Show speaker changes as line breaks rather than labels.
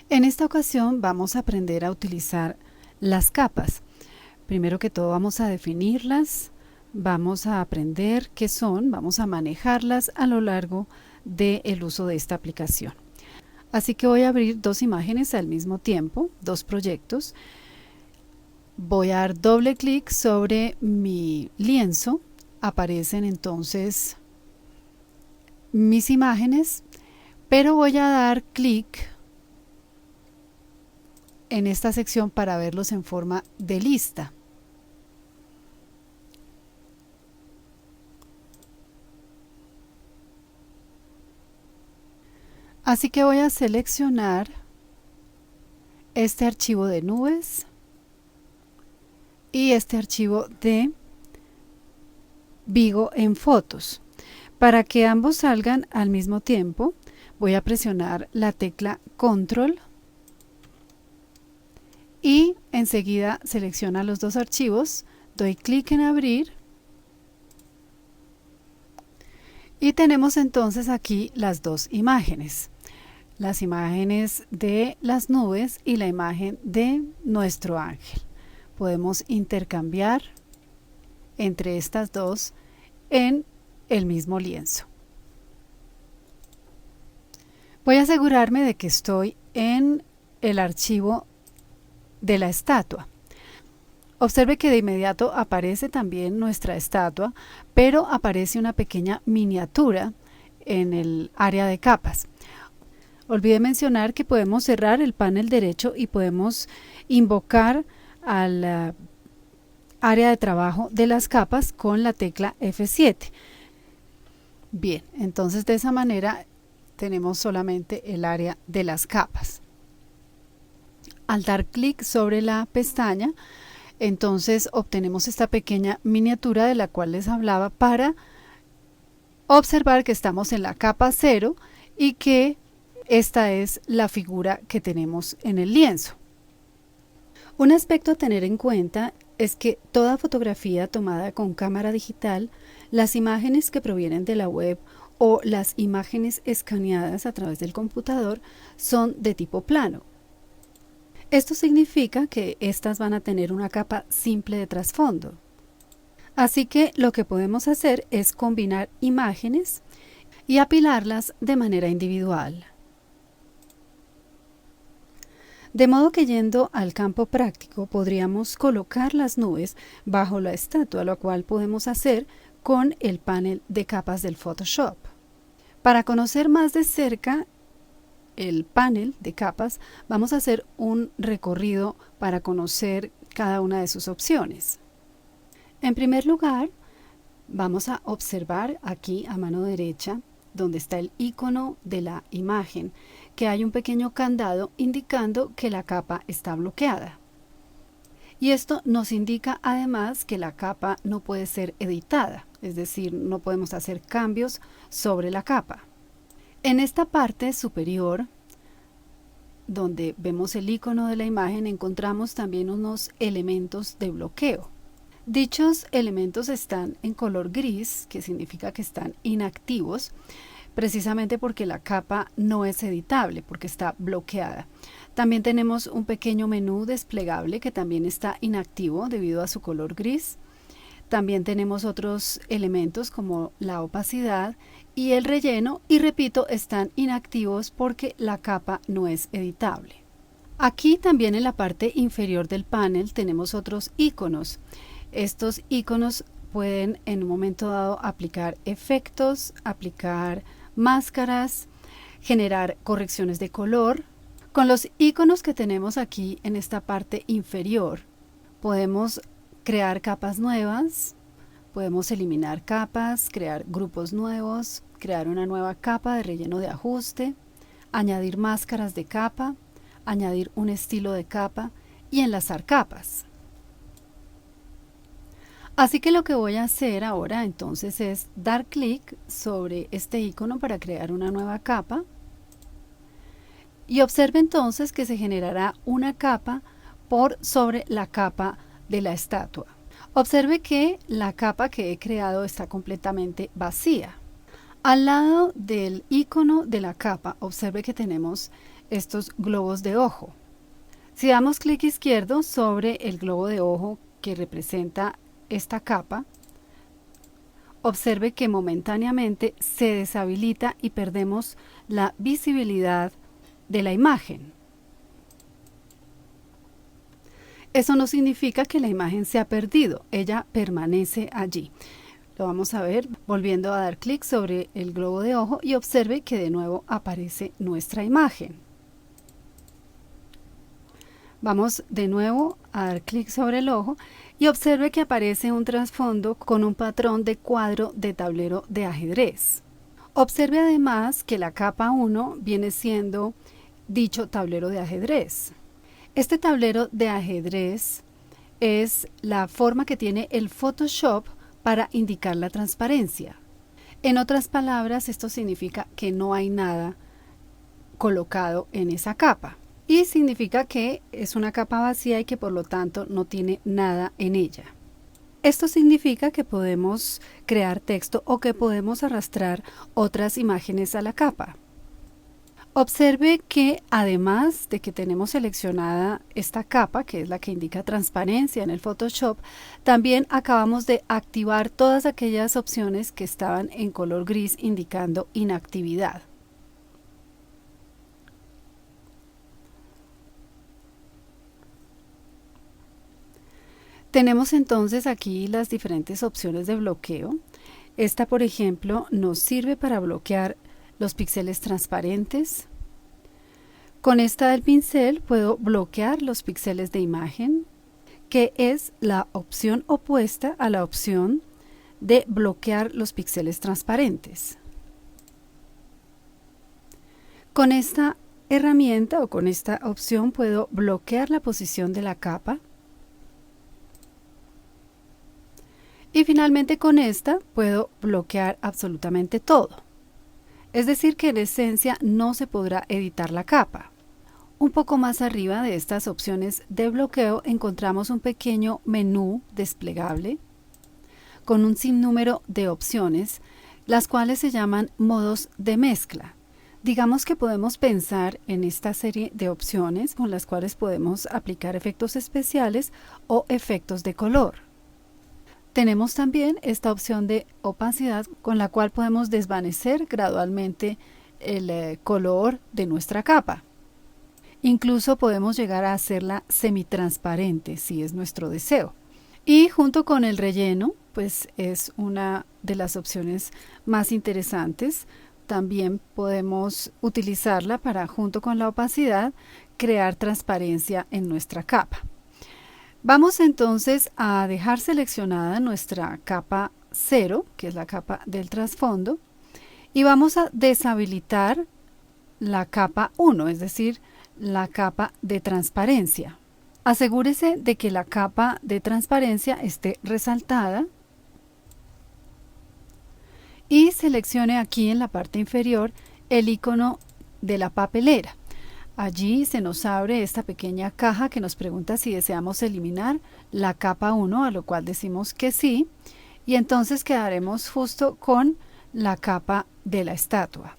En esta ocasión vamos a aprender a utilizar las capas. Primero que todo vamos a definirlas, vamos a aprender qué son, vamos a manejarlas a lo largo del uso de esta aplicación. Así que voy a abrir dos imágenes al mismo tiempo, dos proyectos. Voy a dar doble clic sobre mi lienzo, aparecen entonces mis imágenes, pero voy a dar clic en esta sección para verlos en forma de lista. Así que voy a seleccionar este archivo de nubes y este archivo de Vigo en fotos. Para que ambos salgan al mismo tiempo, voy a presionar la tecla Control y enseguida selecciona los dos archivos, doy clic en abrir y tenemos entonces aquí las dos imágenes. Las imágenes de las nubes y la imagen de nuestro ángel. Podemos intercambiar entre estas dos en el mismo lienzo. Voy a asegurarme de que estoy en el archivo de la estatua. Observe que de inmediato aparece también nuestra estatua, pero aparece una pequeña miniatura en el área de capas. Olvidé mencionar que podemos cerrar el panel derecho y podemos invocar al área de trabajo de las capas con la tecla F7. Bien, entonces de esa manera tenemos solamente el área de las capas. Al dar clic sobre la pestaña, entonces obtenemos esta pequeña miniatura de la cual les hablaba para observar que estamos en la capa 0 y que esta es la figura que tenemos en el lienzo. Un aspecto a tener en cuenta es que toda fotografía tomada con cámara digital, las imágenes que provienen de la web o las imágenes escaneadas a través del computador son de tipo plano. Esto significa que estas van a tener una capa simple de trasfondo. Así que lo que podemos hacer es combinar imágenes y apilarlas de manera individual. De modo que yendo al campo práctico podríamos colocar las nubes bajo la estatua, lo cual podemos hacer con el panel de capas del Photoshop. Para conocer más de cerca el panel de capas, vamos a hacer un recorrido para conocer cada una de sus opciones. En primer lugar, vamos a observar aquí a mano derecha, donde está el icono de la imagen, que hay un pequeño candado indicando que la capa está bloqueada. Y esto nos indica además que la capa no puede ser editada, es decir, no podemos hacer cambios sobre la capa. En esta parte superior, donde vemos el icono de la imagen, encontramos también unos elementos de bloqueo. Dichos elementos están en color gris, que significa que están inactivos, precisamente porque la capa no es editable, porque está bloqueada. También tenemos un pequeño menú desplegable que también está inactivo debido a su color gris. También tenemos otros elementos como la opacidad y el relleno, y repito, están inactivos porque la capa no es editable. Aquí también en la parte inferior del panel tenemos otros iconos. Estos iconos pueden en un momento dado aplicar efectos, aplicar máscaras, generar correcciones de color. Con los iconos que tenemos aquí en esta parte inferior, podemos crear capas nuevas, podemos eliminar capas, crear grupos nuevos, crear una nueva capa de relleno de ajuste, añadir máscaras de capa, añadir un estilo de capa y enlazar capas. Así que lo que voy a hacer ahora entonces es dar clic sobre este icono para crear una nueva capa y observe entonces que se generará una capa por sobre la capa de la estatua. Observe que la capa que he creado está completamente vacía. Al lado del icono de la capa, observe que tenemos estos globos de ojo. Si damos clic izquierdo sobre el globo de ojo que representa esta capa, observe que momentáneamente se deshabilita y perdemos la visibilidad de la imagen. Eso no significa que la imagen se ha perdido, ella permanece allí. Lo vamos a ver volviendo a dar clic sobre el globo de ojo y observe que de nuevo aparece nuestra imagen. Vamos de nuevo a dar clic sobre el ojo y observe que aparece un trasfondo con un patrón de cuadro de tablero de ajedrez. Observe además que la capa 1 viene siendo dicho tablero de ajedrez. Este tablero de ajedrez es la forma que tiene el Photoshop para indicar la transparencia. En otras palabras, esto significa que no hay nada colocado en esa capa. Y significa que es una capa vacía y que por lo tanto no tiene nada en ella. Esto significa que podemos crear texto o que podemos arrastrar otras imágenes a la capa. Observe que además de que tenemos seleccionada esta capa, que es la que indica transparencia en el Photoshop, también acabamos de activar todas aquellas opciones que estaban en color gris indicando inactividad. Tenemos entonces aquí las diferentes opciones de bloqueo. Esta, por ejemplo, nos sirve para bloquear los píxeles transparentes. Con esta del pincel puedo bloquear los píxeles de imagen, que es la opción opuesta a la opción de bloquear los píxeles transparentes. Con esta herramienta o con esta opción puedo bloquear la posición de la capa. Y finalmente con esta puedo bloquear absolutamente todo. Es decir que en esencia no se podrá editar la capa. Un poco más arriba de estas opciones de bloqueo encontramos un pequeño menú desplegable con un sinnúmero de opciones, las cuales se llaman modos de mezcla. Digamos que podemos pensar en esta serie de opciones con las cuales podemos aplicar efectos especiales o efectos de color. Tenemos también esta opción de opacidad con la cual podemos desvanecer gradualmente el color de nuestra capa. Incluso podemos llegar a hacerla semitransparente si es nuestro deseo. Y junto con el relleno, pues es una de las opciones más interesantes. También podemos utilizarla para, junto con la opacidad, crear transparencia en nuestra capa. Vamos entonces a dejar seleccionada nuestra capa 0, que es la capa del trasfondo, y vamos a deshabilitar la capa 1, es decir, la capa de transparencia. Asegúrese de que la capa de transparencia esté resaltada y seleccione aquí en la parte inferior el icono de la papelera. Allí se nos abre esta pequeña caja que nos pregunta si deseamos eliminar la capa 1, a lo cual decimos que sí, y entonces quedaremos justo con la capa de la estatua.